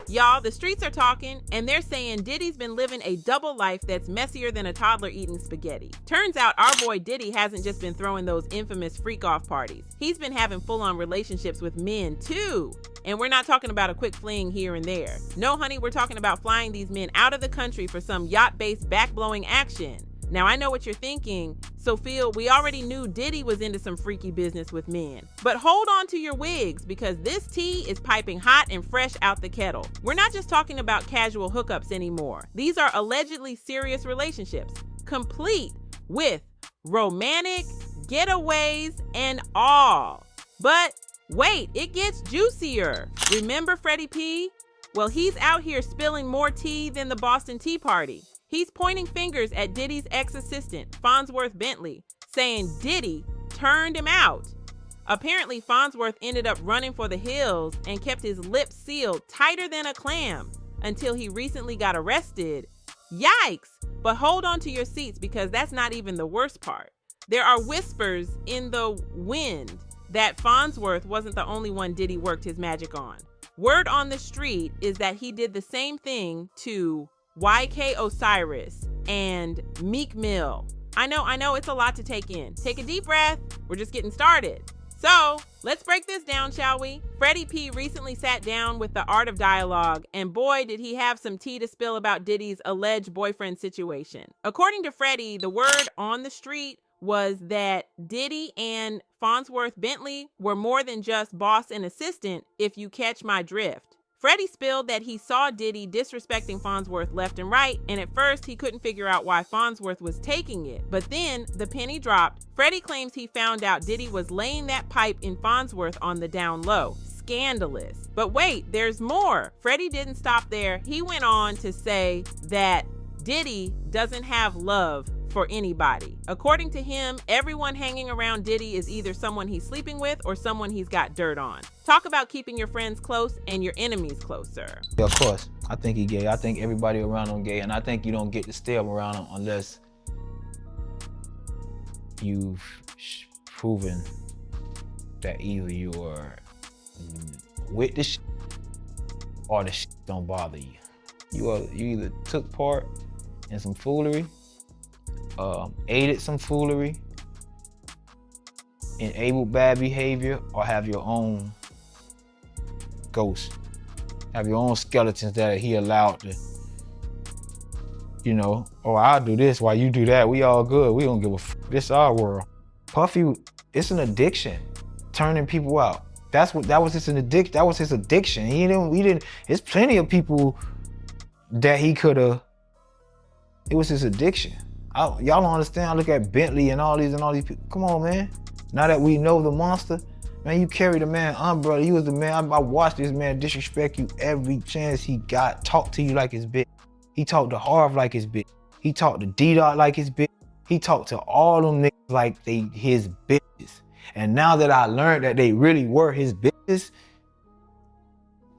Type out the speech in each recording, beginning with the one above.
Y'all, the streets are talking, and they're saying Diddy's been living a double life that's messier than a toddler eating spaghetti. Turns out our boy Diddy hasn't just been throwing those infamous freak-off parties. He's been having full-on relationships with men, too. And we're not talking about a quick fling here and there. No, honey, we're talking about flying these men out of the country for some yacht-based back-blowing action. Now, I know what you're thinking. Sophie, we already knew Diddy was into some freaky business with men. But hold on to your wigs, because this tea is piping hot and fresh out the kettle. We're not just talking about casual hookups anymore. These are allegedly serious relationships, complete with romantic getaways and all. But wait, it gets juicier. Remember Freddie P? Well, he's out here spilling more tea than the Boston Tea Party. He's pointing fingers at Diddy's ex-assistant, Fonzworth Bentley, saying Diddy turned him out. Apparently, Fonzworth ended up running for the hills and kept his lips sealed tighter than a clam until he recently got arrested. Yikes! But hold on to your seats, because that's not even the worst part. There are whispers in the wind that Fonzworth wasn't the only one Diddy worked his magic on. Word on the street is that he did the same thing to YK Osiris and Meek Mill. I know, it's a lot to take in. Take a deep breath. We're just getting started. So let's break this down, shall we? Freddie P recently sat down with the Art of Dialogue, and boy, did he have some tea to spill about Diddy's alleged boyfriend situation. According to Freddie, the word on the street was that Diddy and Fonzworth Bentley were more than just boss and assistant, if you catch my drift. Freddie spilled that he saw Diddy disrespecting Fonzworth left and right, and at first he couldn't figure out why Fonzworth was taking it. But then the penny dropped. Freddie claims he found out Diddy was laying that pipe in Fonzworth on the down low. Scandalous. But wait, there's more. Freddie didn't stop there. He went on to say that Diddy doesn't have love for anybody. According to him, everyone hanging around Diddy is either someone he's sleeping with or someone he's got dirt on. Talk about keeping your friends close and your enemies closer. Yeah, of course. I think he gay. I think everybody around him gay, and I think you don't get to stay around him unless you've proven that either you are with the shit or the shit don't bother you. You either took part in some foolery, aided some foolery, enabled bad behavior, or have your own ghost. Have your own skeletons that he allowed to, oh, I'll do this while you do that. We all good. We don't give a f. This our world. Puffy, it's an addiction, turning people out. That was his addiction. That was his addiction. He didn't. There's plenty of people that he could have. It was his addiction. Y'all don't understand. I look at Bentley and all these people. Come on, man. Now that we know the monster, man, you carry the man umbrella. You was the man. I watched this man disrespect you every chance he got. Talk to you like his bitch. He talked to Harv like his bitch. He talked to D-Dot like his bitch. He talked to all them niggas like they his bitches. And now that I learned that they really were his bitches,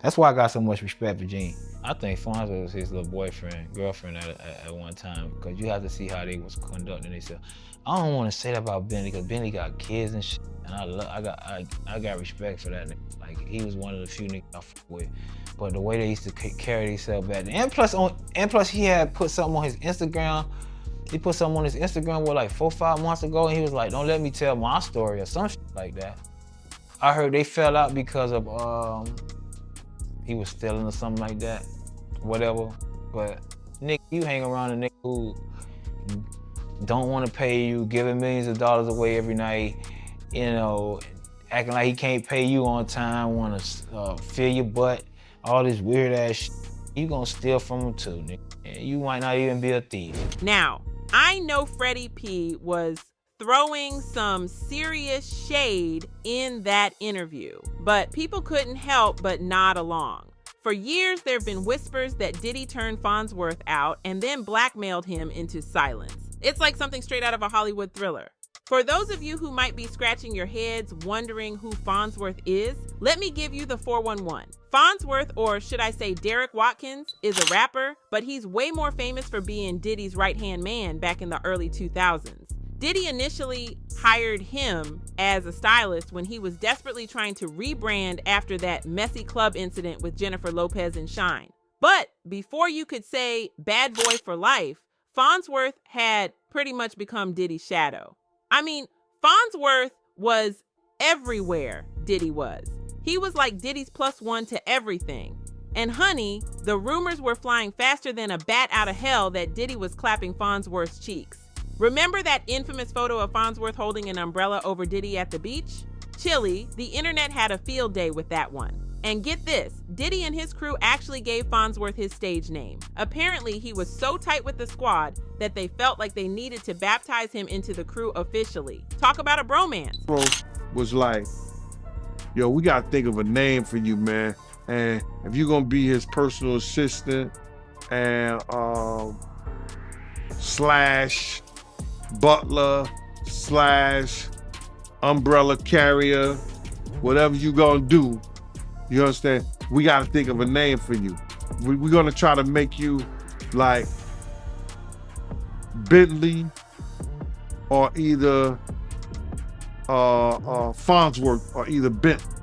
that's why I got so much respect for Gene. I think Fonzo was his little girlfriend at one time, because you have to see how they was conducting themselves. I don't want to say that about Bentley, because Bentley got kids and shit, and I got respect for that nigga. Like, he was one of the few niggas I fuck with. But the way they used to carry themselves back then, and plus he had put something on his Instagram. He put something on his Instagram like 4 or 5 months ago, and he was like, "Don't let me tell my story," or some shit like that. I heard they fell out because of he was stealing or something like that, whatever. But nigga, you hang around a nigga who don't want to pay you, giving millions of dollars away every night, acting like he can't pay you on time, want to fill your butt, all this weird ass shit. You gonna steal from him too, nigga. And you might not even be a thief. Now, I know Freddie P was throwing some serious shade in that interview, but people couldn't help but nod along. For years, there have been whispers that Diddy turned Fonzworth out and then blackmailed him into silence. It's like something straight out of a Hollywood thriller. For those of you who might be scratching your heads wondering who Fonzworth is, let me give you the 411. Fonzworth, or should I say Derek Watkins, is a rapper, but he's way more famous for being Diddy's right-hand man back in the early 2000s. Diddy initially hired him as a stylist when he was desperately trying to rebrand after that messy club incident with Jennifer Lopez and Shine. But before you could say bad boy for life, Fonzworth had pretty much become Diddy's shadow. I mean, Fonzworth was everywhere Diddy was. He was like Diddy's +1 to everything. And honey, the rumors were flying faster than a bat out of hell that Diddy was clapping Fonzworth's cheeks. Remember that infamous photo of Fonzworth holding an umbrella over Diddy at the beach? Chilly, the internet had a field day with that one. And get this, Diddy and his crew actually gave Fonzworth his stage name. Apparently, he was so tight with the squad that they felt like they needed to baptize him into the crew officially. Talk about a bromance. Bro was like, yo, we gotta think of a name for you, man. And if you're gonna be his personal assistant and slash butler slash umbrella carrier, whatever you gonna do, you understand? We gotta think of a name for you. We're gonna try to make you like Bentley or either Fonzworth or either Bentley.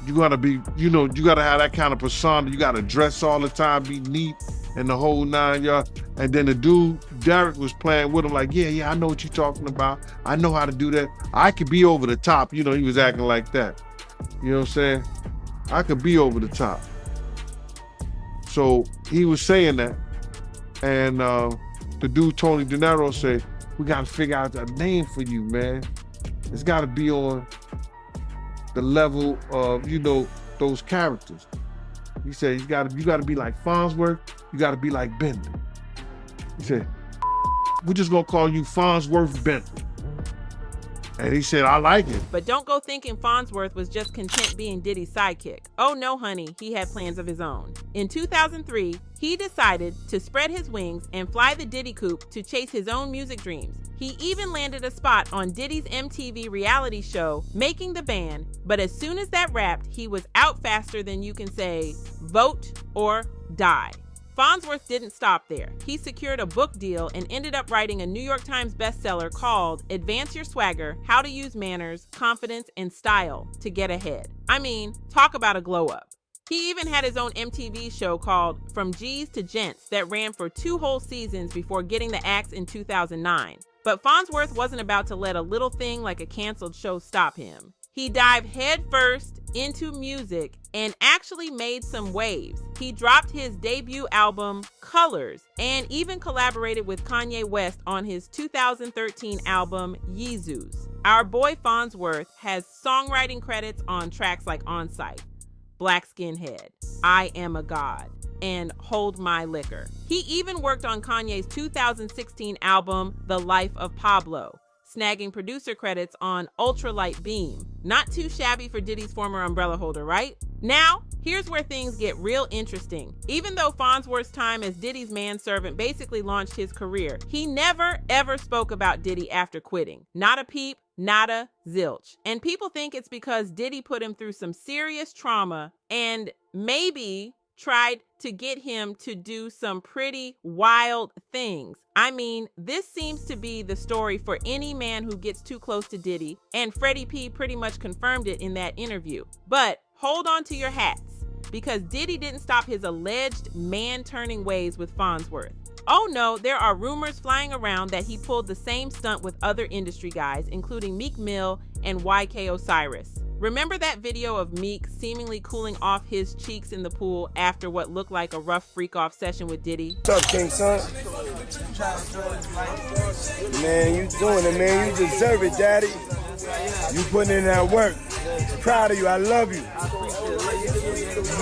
You gotta be, you gotta have that kind of persona. You gotta dress all the time, be neat and the whole 9 yards. And then the dude, Derek, was playing with him like, yeah, I know what you're talking about. I know how to do that. I could be over the top. He was acting like that. You know what I'm saying? I could be over the top. So he was saying that. And the dude, Tony De Niro, said, we gotta figure out a name for you, man. It's gotta be on the level of, those characters. He said, you gotta be like Fonzworth, you gotta be like Bentley. He said, we're just gonna call you Fonzworth Bentley. And he said, I like it. But don't go thinking Fonzworth was just content being Diddy's sidekick. Oh no, honey, he had plans of his own. In 2003, he decided to spread his wings and fly the Diddy coop to chase his own music dreams. He even landed a spot on Diddy's MTV reality show, Making the Band, but as soon as that wrapped, he was out faster than you can say, vote or die. Fonzworth didn't stop there. He secured a book deal and ended up writing a New York Times bestseller called Advance Your Swagger, How to Use Manners, Confidence, and Style to Get Ahead. I mean, talk about a glow up. He even had his own MTV show called From G's to Gents that ran for 2 whole seasons before getting the axe in 2009. But Fonzworth wasn't about to let a little thing like a canceled show stop him. He dived headfirst into music and actually made some waves. He dropped his debut album, Colors, and even collaborated with Kanye West on his 2013 album, Yeezus. Our boy Fonzworth has songwriting credits on tracks like On Sight, Black Skinhead, I Am a God, and Hold My Liquor. He even worked on Kanye's 2016 album, The Life of Pablo, snagging producer credits on Ultralight Beam. Not too shabby for Diddy's former umbrella holder, right? Now, here's where things get real interesting. Even though Fonzworth's time as Diddy's manservant basically launched his career, he never ever spoke about Diddy after quitting. Not a peep, nada, zilch. And people think it's because Diddy put him through some serious trauma and maybe tried to get him to do some pretty wild things. I mean, this seems to be the story for any man who gets too close to Diddy, and Freddie P pretty much confirmed it in that interview. But hold on to your hats, because Diddy didn't stop his alleged man-turning ways with Fonzworth. Oh no, there are rumors flying around that he pulled the same stunt with other industry guys, including Meek Mill and YK Osiris. Remember that video of Meek seemingly cooling off his cheeks in the pool after what looked like a rough freak-off session with Diddy? What's up, King Son? Man, you doing it, man. You deserve it, Daddy. You putting in that work. Proud of you. I love you.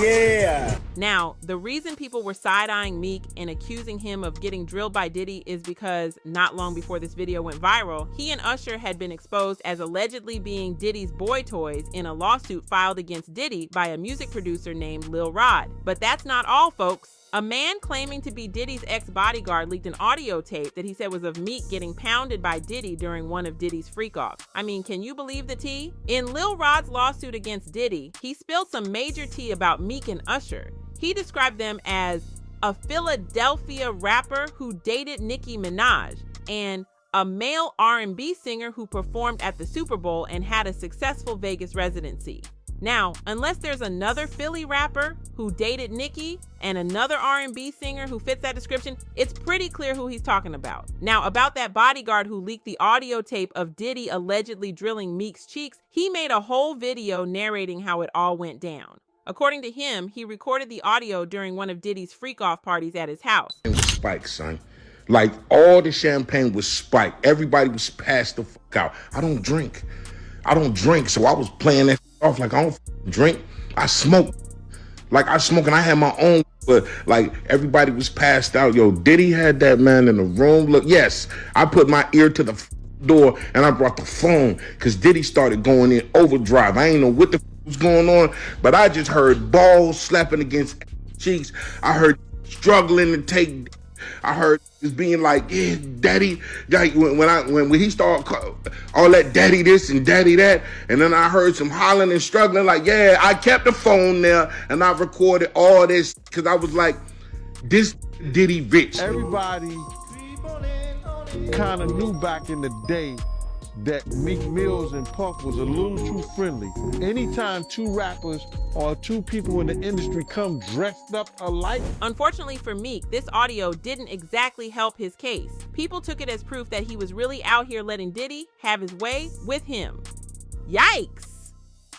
Yeah. Now, the reason people were side-eyeing Meek and accusing him of getting drilled by Diddy is because not long before this video went viral, he and Usher had been exposed as allegedly being Diddy's boy toys in a lawsuit filed against Diddy by a music producer named Lil Rod. But that's not all, folks. A man claiming to be Diddy's ex-bodyguard leaked an audio tape that he said was of Meek getting pounded by Diddy during one of Diddy's freak-offs. I mean, can you believe the tea? In Lil Rod's lawsuit against Diddy, he spilled some major tea about Meek and Usher. He described them as a Philadelphia rapper who dated Nicki Minaj and a male R&B singer who performed at the Super Bowl and had a successful Vegas residency. Now, unless there's another Philly rapper who dated Nicki and another R&B singer who fits that description, it's pretty clear who he's talking about. Now, about that bodyguard who leaked the audio tape of Diddy allegedly drilling Meek's cheeks, he made a whole video narrating how it all went down. According to him, he recorded the audio during one of Diddy's freak-off parties at his house. It was spiked, son. Like, all the champagne was spiked. Everybody was passed the fuck out. I don't drink, so I was playing that off like I don't drink. I smoke. Like, I smoke and I had my own, but like everybody was passed out. Yo, Diddy had that man in the room. Look, yes, I put my ear to the door and I brought the phone because Diddy started going in overdrive. I ain't know what the was going on, but I just heard balls slapping against cheeks. I heard struggling to take. I heard just being like, yeah, daddy. When he started all that daddy this and daddy that, and then I heard some hollering and struggling like, yeah, I kept the phone there and I recorded all this because I was like, this Diddy rich. Everybody kind of knew back in the day that Meek Mills and Puff was a little too friendly. Anytime two rappers or two people in the industry come dressed up alike. Unfortunately for Meek, this audio didn't exactly help his case. People took it as proof that he was really out here letting Diddy have his way with him. Yikes!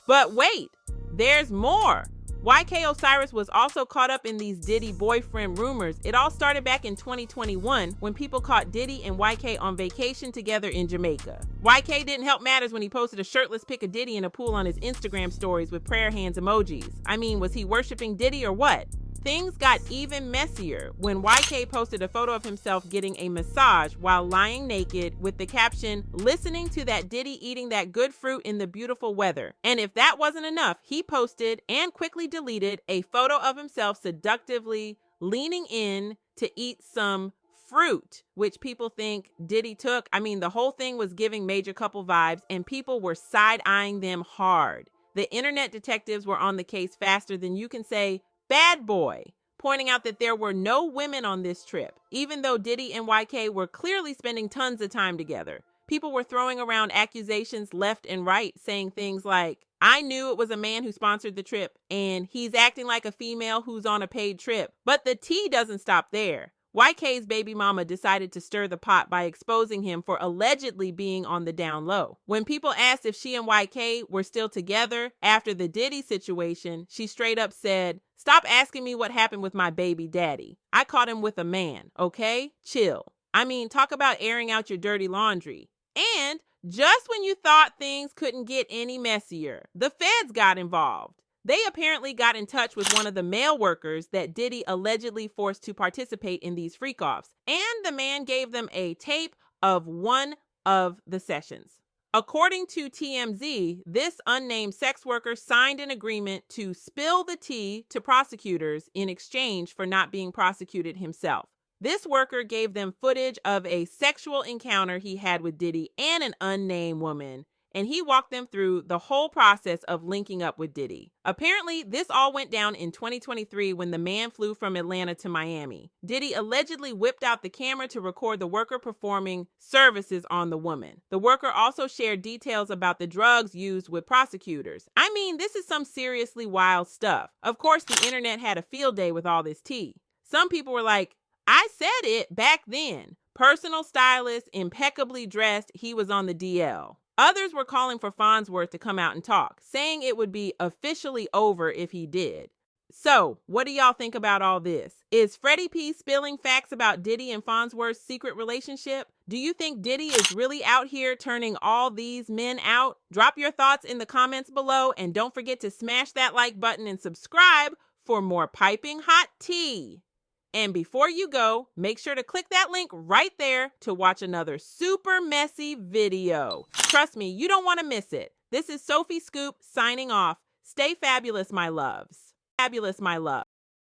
But wait, there's more. YK Osiris was also caught up in these Diddy boyfriend rumors. It all started back in 2021 when people caught Diddy and YK on vacation together in Jamaica. YK didn't help matters when he posted a shirtless pic of Diddy in a pool on his Instagram stories with prayer hands emojis. I mean, was he worshiping Diddy or what? Things got even messier when YK posted a photo of himself getting a massage while lying naked with the caption, listening to that Diddy eating that good fruit in the beautiful weather. And if that wasn't enough, he posted and quickly deleted a photo of himself seductively leaning in to eat some fruit, which people think Diddy took. I mean, the whole thing was giving major couple vibes and people were side-eyeing them hard. The internet detectives were on the case faster than you can say, bad boy, pointing out that there were no women on this trip, even though Diddy and YK were clearly spending tons of time together. People were throwing around accusations left and right, saying things like, I knew it was a man who sponsored the trip, and he's acting like a female who's on a paid trip. But the tea doesn't stop there. YK's baby mama decided to stir the pot by exposing him for allegedly being on the down low. When people asked if she and YK were still together after the Diddy situation, she straight up said, stop asking me what happened with my baby daddy. I caught him with a man, okay? Chill. I mean, talk about airing out your dirty laundry. And just when you thought things couldn't get any messier, the feds got involved. They apparently got in touch with one of the male workers that Diddy allegedly forced to participate in these freak-offs, and the man gave them a tape of one of the sessions. According to TMZ, this unnamed sex worker signed an agreement to spill the tea to prosecutors in exchange for not being prosecuted himself. This worker gave them footage of a sexual encounter he had with Diddy and an unnamed woman, and he walked them through the whole process of linking up with Diddy. Apparently, this all went down in 2023 when the man flew from Atlanta to Miami. Diddy allegedly whipped out the camera to record the worker performing services on the woman. The worker also shared details about the drugs used with prosecutors. I mean, this is some seriously wild stuff. Of course, the internet had a field day with all this tea. Some people were like, I said it back then. Personal stylist, impeccably dressed, he was on the DL. Others were calling for Fonzworth to come out and talk, saying it would be officially over if he did. So, what do y'all think about all this? Is Freddie P spilling facts about Diddy and Fonzworth's secret relationship? Do you think Diddy is really out here turning all these men out? Drop your thoughts in the comments below, and don't forget to smash that like button and subscribe for more piping hot tea. And before you go, make sure to click that link right there to watch another super messy video. Trust me, you don't want to miss it. This is Sophie Scoop signing off. Stay fabulous, my loves. Fabulous, my love.